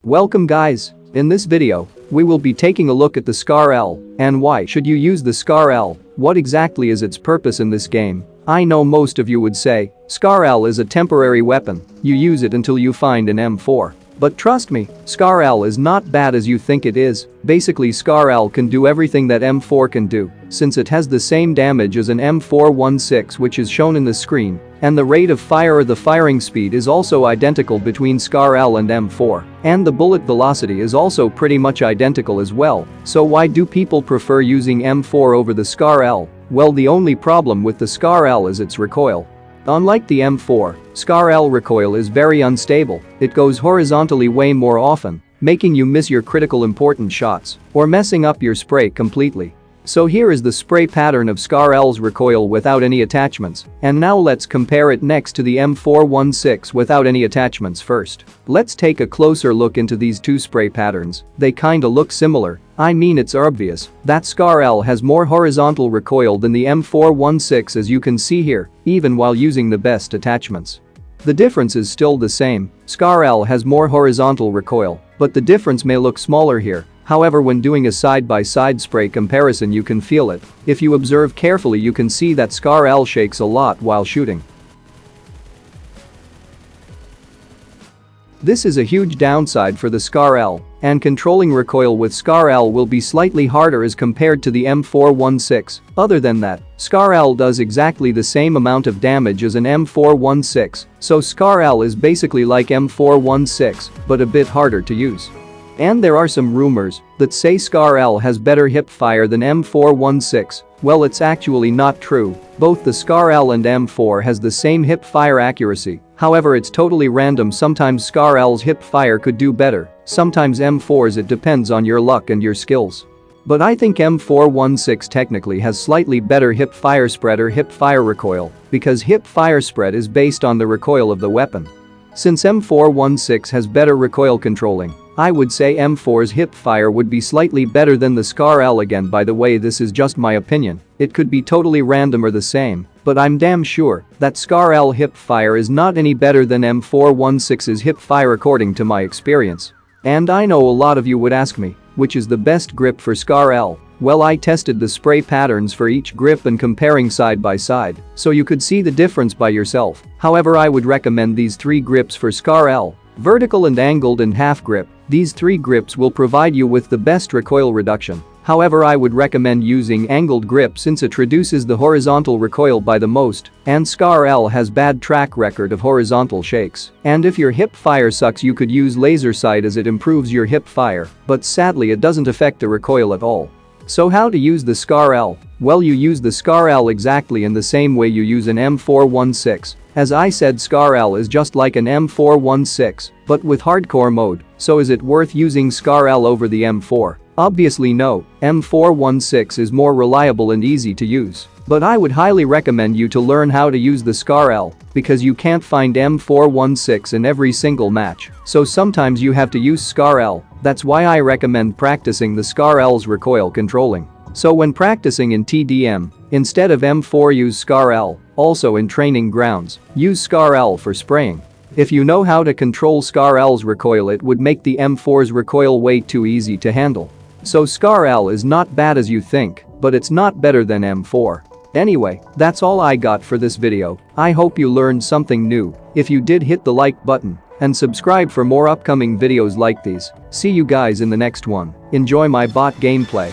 Welcome guys, in this video, we will be taking a look at the Scar L, and why should you use the Scar L, what exactly is its purpose in this game. I know most of you would say, Scar L is a temporary weapon, you use it until you find an M4. But trust me, Scar L is not bad as you think it is. Basically Scar L can do everything that M4 can do, since it has the same damage as an M416 which is shown in the screen, and the rate of fire or the firing speed is also identical between Scar L and M4, and the bullet velocity is also pretty much identical as well. So why do people prefer using M4 over the Scar L? Well, the only problem with the Scar L is its recoil. Unlike the M4, Scar L recoil is very unstable, it goes horizontally way more often, making you miss your critical important shots, or messing up your spray completely. So here is the spray pattern of Scar L's recoil without any attachments, and now let's compare it next to the M416 without any attachments first. Let's take a closer look into these two spray patterns, they kinda look similar. I mean, it's obvious that Scar L has more horizontal recoil than the M416 as you can see here, even while using the best attachments. The difference is still the same, Scar L has more horizontal recoil, but the difference may look smaller here. However, when doing a side-by-side spray comparison you can feel it. If you observe carefully you can see that Scar L shakes a lot while shooting. This is a huge downside for the Scar L, and controlling recoil with Scar L will be slightly harder as compared to the M416. Other than that, Scar L does exactly the same amount of damage as an M416, so Scar L is basically like M416, but a bit harder to use. And there are some rumors that say Scar L has better hip fire than M416. Well, it's actually not true. Both the Scar L and M4 has the same hip fire accuracy. However, it's totally random. Sometimes Scar L's hip fire could do better, sometimes M4's. It depends on your luck and your skills. But I think M416 technically has slightly better hip fire spread or hip fire recoil, because hip fire spread is based on the recoil of the weapon. Since M416 has better recoil controlling, I would say M4's hip fire would be slightly better than the Scar L. Again, by the way, this is just my opinion, it could be totally random or the same, but I'm damn sure that Scar L hip fire is not any better than M416's hip fire according to my experience. And I know a lot of you would ask me, which is the best grip for Scar L? Well, I tested the spray patterns for each grip and comparing side by side, so you could see the difference by yourself. However, I would recommend these three grips for Scar L: vertical and angled and half grip. These three grips will provide you with the best recoil reduction. However, I would recommend using angled grip since it reduces the horizontal recoil by the most, and Scar L has bad track record of horizontal shakes. And if your hip fire sucks you could use laser sight as it improves your hip fire, but sadly it doesn't affect the recoil at all. So how to use the Scar L? Well, you use the Scar L exactly in the same way you use an M416. As I said, Scar L is just like an M416, but with hardcore mode. So is it worth using Scar L over the M4? Obviously no, M416 is more reliable and easy to use. But I would highly recommend you to learn how to use the Scar L, because you can't find M416 in every single match, so sometimes you have to use Scar L. That's why I recommend practicing the Scar L's recoil controlling. So when practicing in TDM, instead of M4 use Scar L. Also in training grounds, use Scar L for spraying. If you know how to control Scar L's recoil, it would make the M4's recoil way too easy to handle. So Scar L is not bad as you think, but it's not better than M4. Anyway, that's all I got for this video. I hope you learned something new. If you did, hit the like button and subscribe for more upcoming videos like these. See you guys in the next one. Enjoy my bot gameplay.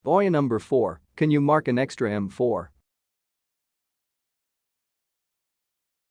Boy number 4, can you mark an extra M4?